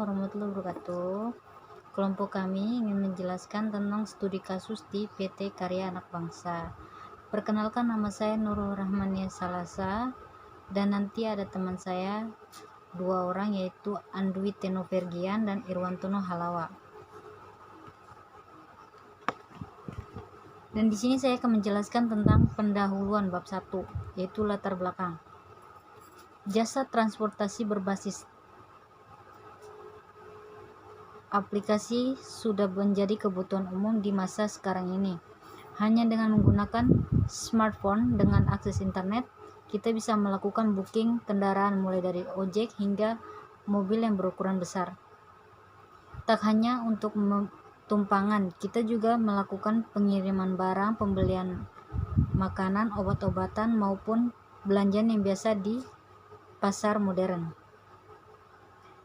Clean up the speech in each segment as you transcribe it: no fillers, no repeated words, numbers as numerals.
warahmatullahi wabarakatuh. Kelompok kami ingin menjelaskan tentang studi kasus di PT Karya Anak Bangsa. Perkenalkan, nama saya Nurul Rahmania Salasa, dan nanti ada teman saya 2 orang, yaitu Andwi Tenovergian dan Irwantono Halawa. Dan di sini saya akan menjelaskan tentang pendahuluan bab 1, yaitu latar belakang. Jasa transportasi berbasis aplikasi sudah menjadi kebutuhan umum di masa sekarang ini. Hanya dengan menggunakan smartphone dengan akses internet, kita bisa melakukan booking kendaraan mulai dari ojek hingga mobil yang berukuran besar. Tak hanya untuk tumpangan, kita juga melakukan pengiriman barang, pembelian makanan, obat-obatan, maupun belanjaan yang biasa di pasar modern.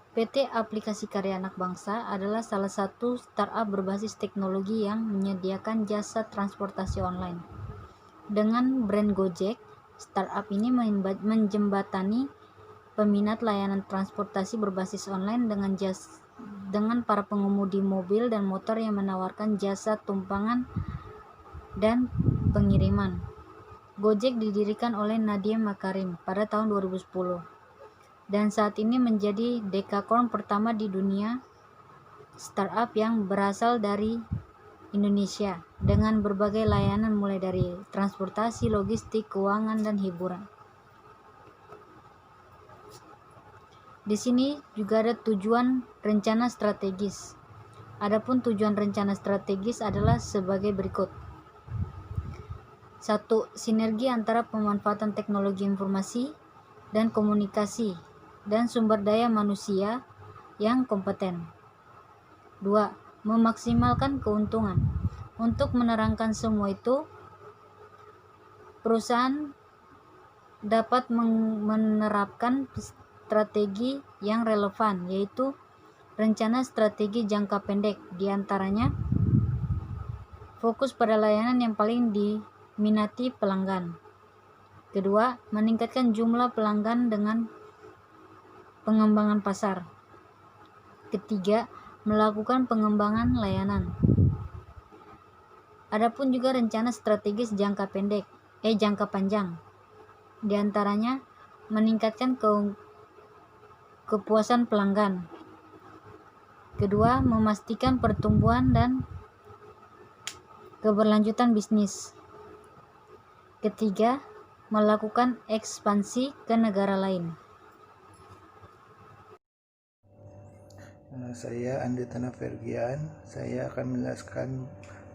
PT Aplikasi Karya Anak Bangsa adalah salah satu startup berbasis teknologi yang menyediakan jasa transportasi online. Dengan brand Gojek, startup ini menjembatani peminat layanan transportasi berbasis online dengan para pengemudi mobil dan motor yang menawarkan jasa tumpangan dan pengiriman. Gojek didirikan oleh Nadiem Makarim pada tahun 2010. Dan saat ini menjadi dekakorn pertama di dunia startup yang berasal dari Indonesia dengan berbagai layanan mulai dari transportasi, logistik, keuangan, dan hiburan. Di sini juga ada tujuan rencana strategis. Adapun tujuan rencana strategis adalah sebagai berikut. 1. Sinergi antara pemanfaatan teknologi informasi dan komunikasi dan sumber daya manusia yang kompeten. 2. Memaksimalkan keuntungan. Untuk menerangkan semua itu, perusahaan dapat menerapkan strategi yang relevan, yaitu rencana strategi jangka pendek, diantaranya fokus pada layanan yang paling diminati pelanggan. Kedua, meningkatkan jumlah pelanggan dengan pengembangan pasar. Ketiga, melakukan pengembangan layanan. Adapun juga rencana strategis jangka panjang. Di antaranya meningkatkan kepuasan pelanggan. Kedua, memastikan pertumbuhan dan keberlanjutan bisnis. Ketiga, melakukan ekspansi ke negara lain. Saya Andwi Tenovergian. Saya akan menjelaskan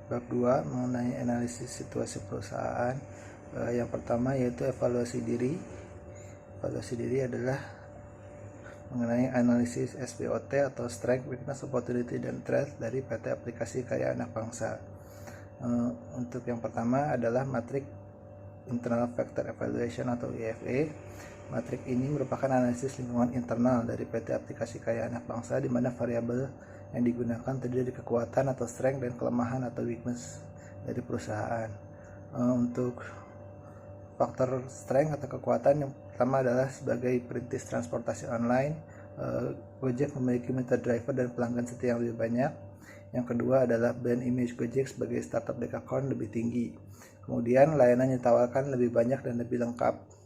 bab 2 mengenai analisis situasi perusahaan. Yang pertama yaitu evaluasi diri. Evaluasi diri adalah mengenai analisis SWOT atau Strength, Weakness, Opportunity, dan Threat dari PT Aplikasi Karya Anak Bangsa. Untuk yang pertama adalah matrik Internal Factor Evaluation atau IFE. Matrik ini merupakan analisis lingkungan internal dari PT Aplikasi Karya Anak Bangsa, di mana variabel yang digunakan terdiri dari kekuatan atau strength dan kelemahan atau weakness dari perusahaan. Untuk faktor strength atau kekuatan, yang pertama adalah sebagai perintis transportasi online, Gojek memiliki mitra driver dan pelanggan setia yang lebih banyak. Yang kedua adalah brand image Gojek sebagai startup dekakorn lebih tinggi. Kemudian layanan yang ditawarkan lebih banyak dan lebih lengkap.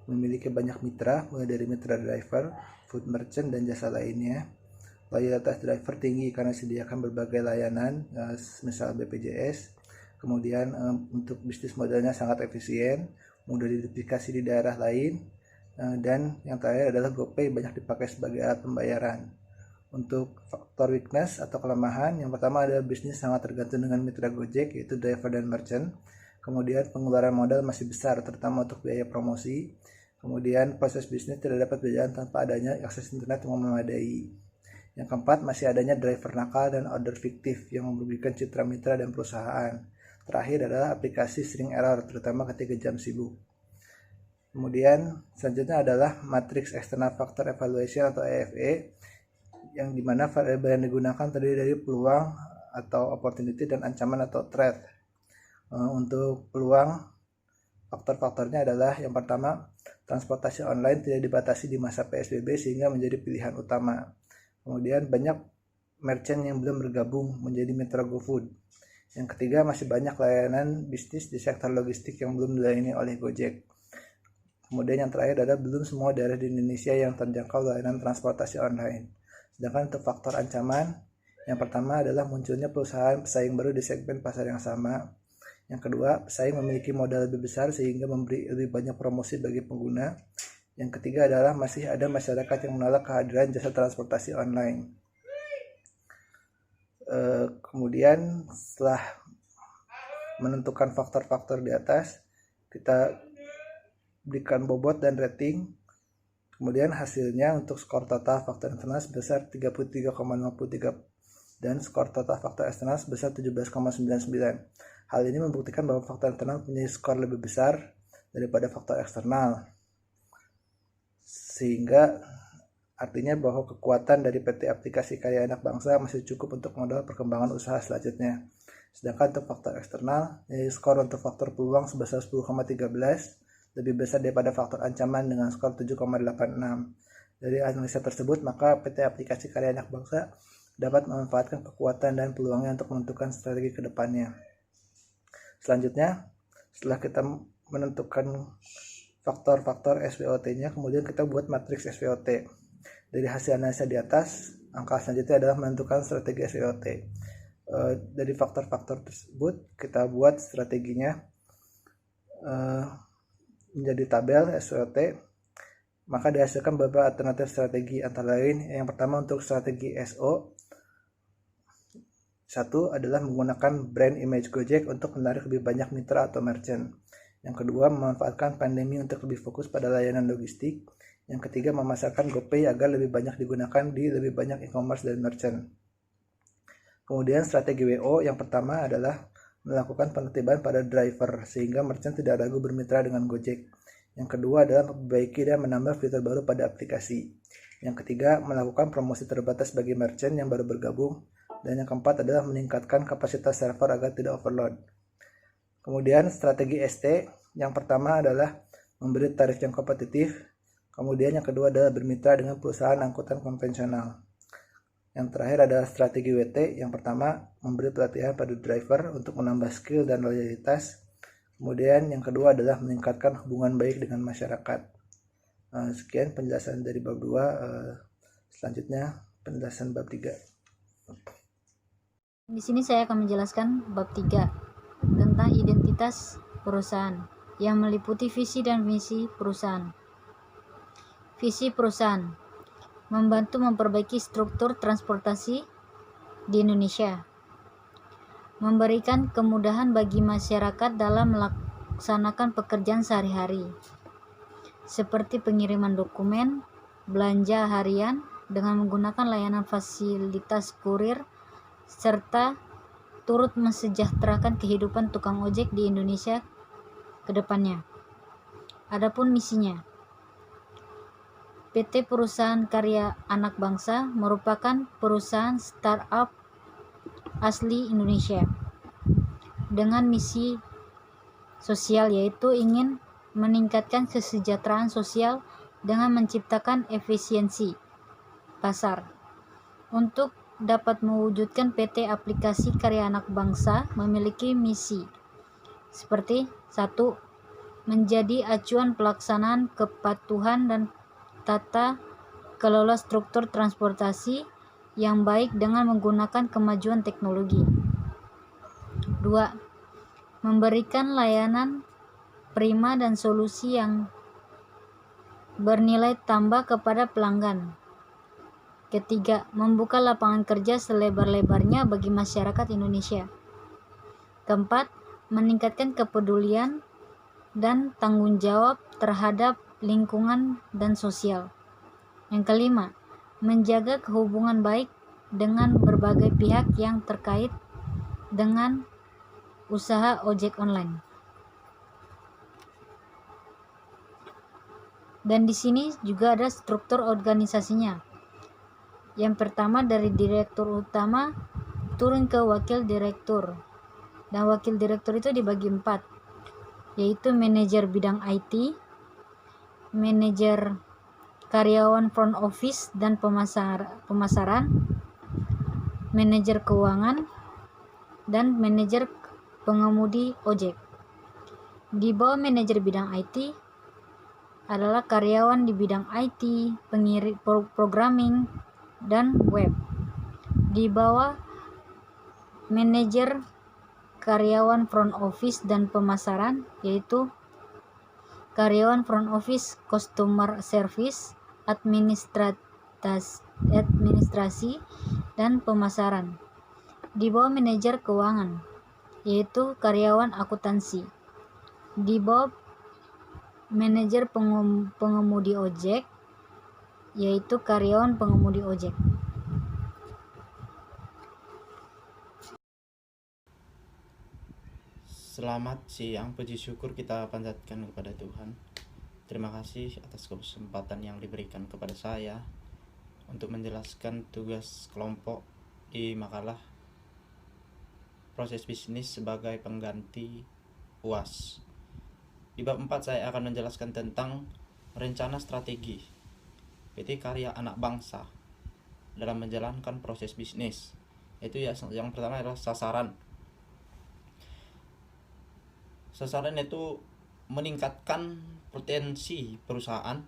Memiliki banyak mitra, mulai dari mitra driver, food merchant, dan jasa lainnya. Loyalitas driver tinggi karena disediakan berbagai layanan, misal BPJS. Kemudian untuk bisnis modelnya sangat efisien, mudah diduplikasi di daerah lain. Dan yang terakhir adalah GoPay banyak dipakai sebagai alat pembayaran. Untuk faktor weakness atau kelemahan, yang pertama adalah bisnis sangat tergantung dengan mitra Gojek, yaitu driver dan merchant. Kemudian pengeluaran modal masih besar, terutama untuk biaya promosi. Kemudian proses bisnis tidak dapat berjalan tanpa adanya akses internet yang memadai. Yang keempat, masih adanya driver nakal dan order fiktif yang merugikan citra mitra dan perusahaan. Terakhir adalah aplikasi sering error, terutama ketika jam sibuk. Kemudian selanjutnya adalah Matrix External Factor Evaluation atau EFE, yang dimana variabel yang digunakan terdiri dari peluang atau opportunity dan ancaman atau threat. Untuk peluang, faktor-faktornya adalah yang pertama, transportasi online tidak dibatasi di masa PSBB sehingga menjadi pilihan utama. Kemudian banyak merchant yang belum bergabung menjadi mitra GoFood. Yang ketiga, masih banyak layanan bisnis di sektor logistik yang belum dilayani oleh Gojek. Kemudian yang terakhir adalah belum semua daerah di Indonesia yang terjangkau layanan transportasi online. Sedangkan untuk faktor ancaman, yang pertama adalah munculnya perusahaan pesaing baru di segmen pasar yang sama. Yang kedua, pesaing memiliki modal lebih besar sehingga memberi lebih banyak promosi bagi pengguna. Yang ketiga adalah masih ada masyarakat yang menolak kehadiran jasa transportasi online. Kemudian setelah menentukan faktor-faktor di atas, kita berikan bobot dan rating. Kemudian hasilnya untuk skor total faktor internal sebesar 33,53 dan skor total faktor eksternal sebesar 17,99. Hal ini membuktikan bahwa faktor internal punya skor lebih besar daripada faktor eksternal, sehingga artinya bahwa kekuatan dari PT Aplikasi Karya Anak Bangsa masih cukup untuk modal perkembangan usaha selanjutnya. Sedangkan untuk faktor eksternal, skor untuk faktor peluang sebesar 10,13 lebih besar daripada faktor ancaman dengan skor 7,86. Dari analisa tersebut, maka PT Aplikasi Karya Anak Bangsa dapat memanfaatkan kekuatan dan peluangnya untuk menentukan strategi ke depannya. Selanjutnya, setelah kita menentukan faktor-faktor SWOT-nya, kemudian kita buat matriks SWOT. Dari hasil analisa di atas, angka selanjutnya adalah menentukan strategi SWOT. Dari faktor-faktor tersebut, kita buat strateginya menjadi tabel SWOT. Maka dihasilkan beberapa alternatif strategi, antara lain yang pertama untuk strategi SO. Satu adalah menggunakan brand image Gojek untuk menarik lebih banyak mitra atau merchant. Yang kedua, memanfaatkan pandemi untuk lebih fokus pada layanan logistik. Yang ketiga, memasarkan GoPay agar lebih banyak digunakan di lebih banyak e-commerce dan merchant. Kemudian strategi WO yang pertama adalah melakukan penertiban pada driver sehingga merchant tidak ragu bermitra dengan Gojek. Yang kedua adalah memperbaiki dan menambah fitur baru pada aplikasi. Yang ketiga, melakukan promosi terbatas bagi merchant yang baru bergabung. Dan yang keempat adalah meningkatkan kapasitas server agar tidak overload. Kemudian strategi ST yang pertama adalah memberi tarif yang kompetitif. Kemudian yang kedua adalah bermitra dengan perusahaan angkutan konvensional. Yang terakhir adalah strategi WT. Yang pertama, memberi pelatihan pada driver untuk menambah skill dan loyalitas. Kemudian yang kedua adalah meningkatkan hubungan baik dengan masyarakat. Sekian penjelasan dari bab 2. Selanjutnya penjelasan bab 3. Di sini saya akan menjelaskan bab 3 tentang identitas perusahaan yang meliputi visi dan misi perusahaan. Visi perusahaan membantu memperbaiki struktur transportasi di Indonesia, memberikan kemudahan bagi masyarakat dalam melaksanakan pekerjaan sehari-hari, seperti pengiriman dokumen, belanja harian dengan menggunakan layanan fasilitas kurir, serta turut mensejahterakan kehidupan tukang ojek di Indonesia ke depannya. Adapun misinya, PT Perusahaan Karya Anak Bangsa merupakan perusahaan startup asli Indonesia dengan misi sosial, yaitu ingin meningkatkan kesejahteraan sosial dengan menciptakan efisiensi pasar. Untuk dapat mewujudkan PT Aplikasi Karya Anak Bangsa memiliki misi seperti 1. Menjadi acuan pelaksanaan kepatuhan dan tata kelola struktur transportasi yang baik dengan menggunakan kemajuan teknologi. 2. Memberikan layanan prima dan solusi yang bernilai tambah kepada pelanggan. Ketiga, membuka lapangan kerja selebar-lebarnya bagi masyarakat Indonesia. Keempat, meningkatkan kepedulian dan tanggung jawab terhadap lingkungan dan sosial. Yang kelima, menjaga hubungan baik dengan berbagai pihak yang terkait dengan usaha ojek online. Dan di sini juga ada struktur organisasinya. Yang pertama dari direktur utama turun ke wakil direktur. Dan wakil direktur itu dibagi 4, yaitu manajer bidang IT, manajer karyawan front office dan pemasaran, manajer keuangan, dan manajer pengemudi ojek. Di bawah manajer bidang IT adalah karyawan di bidang IT, pengirim programming, dan web. Di bawah manajer karyawan front office dan pemasaran yaitu karyawan front office, customer service, administrasi, dan pemasaran. Di bawah manajer keuangan yaitu karyawan akuntansi. Di bawah manajer pengemudi ojek yaitu karyawan pengemudi ojek. Selamat siang, puji syukur kita panjatkan kepada Tuhan. Terima kasih atas kesempatan yang diberikan kepada saya untuk menjelaskan tugas kelompok di makalah proses bisnis sebagai pengganti UAS. Di bab 4 saya akan menjelaskan tentang rencana strategi PT Karya Anak Bangsa dalam menjalankan proses bisnis. Itu yang pertama adalah sasaran. Sasaran itu meningkatkan potensi perusahaan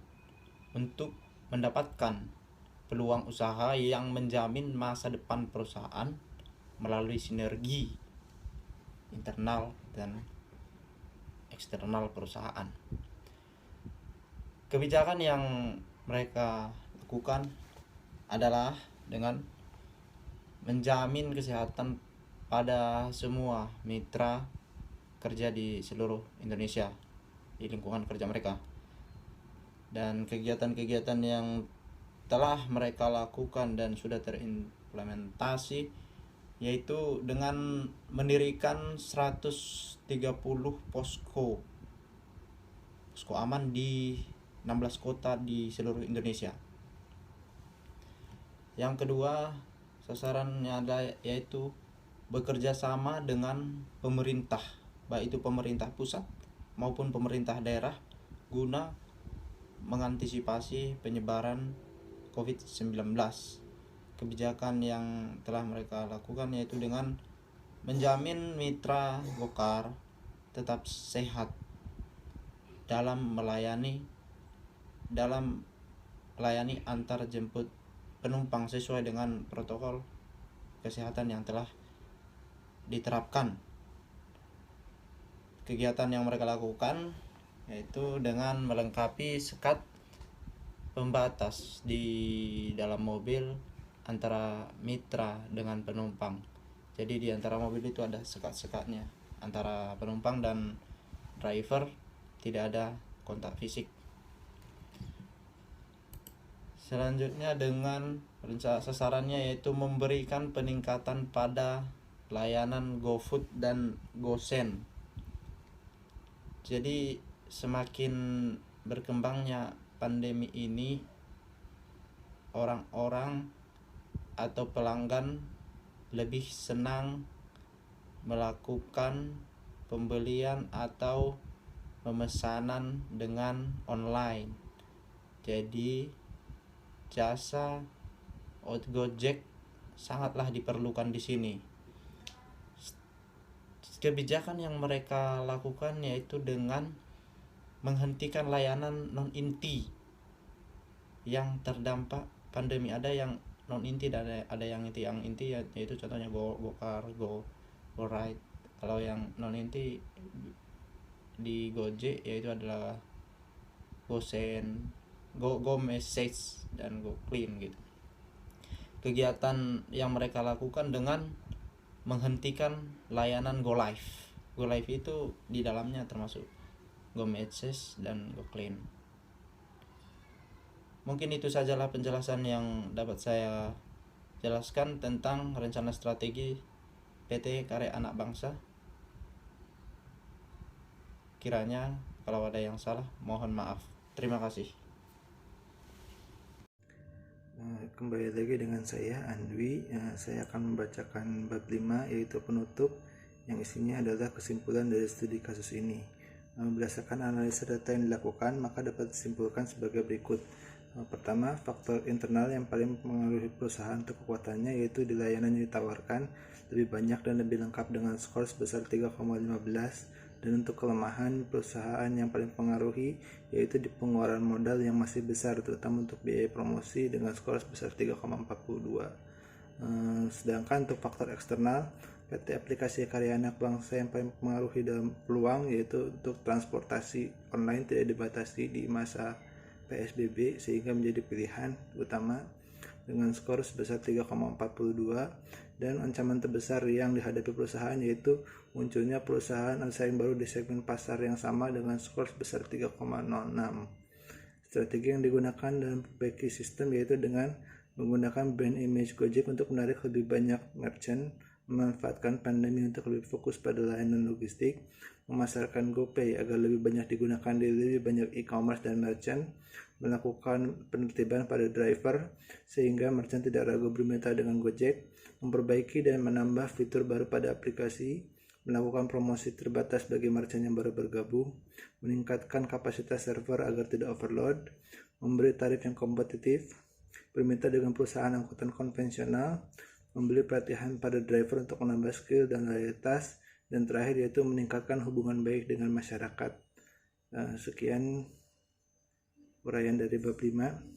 untuk mendapatkan peluang usaha yang menjamin masa depan perusahaan melalui sinergi internal dan eksternal perusahaan. Kebijakan yang mereka lakukan adalah dengan menjamin kesehatan pada semua mitra kerja di seluruh Indonesia di lingkungan kerja mereka. Dan kegiatan-kegiatan yang telah mereka lakukan dan sudah terimplementasi yaitu dengan mendirikan 130 posko aman di 16 kota di seluruh Indonesia. Yang kedua, sasarannya yaitu bekerja sama dengan pemerintah, baik itu pemerintah pusat maupun pemerintah daerah guna mengantisipasi penyebaran COVID-19. Kebijakan yang telah mereka lakukan yaitu dengan menjamin mitra Gokar tetap sehat dalam melayani antar jemput penumpang sesuai dengan protokol kesehatan yang telah diterapkan. Kegiatan yang mereka lakukan yaitu dengan melengkapi sekat pembatas di dalam mobil antara mitra dengan penumpang. Jadi di antara mobil itu ada sekat-sekatnya antara penumpang dan driver, tidak ada kontak fisik. Selanjutnya dengan sasarannya yaitu memberikan peningkatan pada layanan GoFood dan GoSend. Jadi semakin berkembangnya pandemi ini, orang-orang atau pelanggan lebih senang melakukan pembelian atau pemesanan dengan online. Jadi jasa Gojek sangatlah diperlukan di sini. Kebijakan yang mereka lakukan yaitu dengan menghentikan layanan non-inti yang terdampak pandemi. Ada yang non-inti dan ada yang inti. Yang inti yaitu contohnya Gokar, GoRide. Kalau yang non-inti di Gojek yaitu adalah GoSend, GoMessage, dan GoClean gitu. Kegiatan yang mereka lakukan dengan menghentikan layanan GoLive. GoLive itu di dalamnya termasuk GoMessage dan GoClean. Mungkin itu sajalah penjelasan yang dapat saya jelaskan tentang rencana strategi PT Karya Anak Bangsa. Kiranya kalau ada yang salah mohon maaf. Terima kasih. Kembali lagi dengan saya Andwi. Saya akan membacakan bab 5 yaitu penutup, yang isinya adalah kesimpulan dari studi kasus ini. Berdasarkan analisa data yang dilakukan, maka dapat disimpulkan sebagai berikut. Pertama, faktor internal yang paling mempengaruhi perusahaan untuk kekuatannya yaitu di layanan yang ditawarkan lebih banyak dan lebih lengkap dengan skor sebesar 3,15, dan untuk kelemahan perusahaan yang paling mempengaruhi yaitu di pengeluaran modal yang masih besar terutama untuk biaya promosi dengan skor sebesar 3,42. Sedangkan untuk faktor eksternal, PT Aplikasi Karya Anak Bangsa yang paling mempengaruhi dalam peluang yaitu untuk transportasi online tidak dibatasi di masa PSBB sehingga menjadi pilihan utama dengan skor sebesar 3,42, dan ancaman terbesar yang dihadapi perusahaan yaitu munculnya perusahaan saing baru di segmen pasar yang sama dengan skor sebesar 3,06. Strategi yang digunakan dalam memperbaiki sistem yaitu dengan menggunakan brand image Gojek untuk menarik lebih banyak merchant, memanfaatkan pandemi untuk lebih fokus pada layanan logistik, memasarkan GoPay agar lebih banyak digunakan di lebih banyak e-commerce dan merchant, melakukan penertiban pada driver sehingga merchant tidak ragu bermitra dengan Gojek, memperbaiki dan menambah fitur baru pada aplikasi, melakukan promosi terbatas bagi merchant yang baru bergabung, meningkatkan kapasitas server agar tidak overload, memberi tarif yang kompetitif, bermitra dengan perusahaan angkutan konvensional, memberi pelatihan pada driver untuk menambah skill dan loyalitas, dan terakhir yaitu meningkatkan hubungan baik dengan masyarakat. Sekian uraian dari bab 5.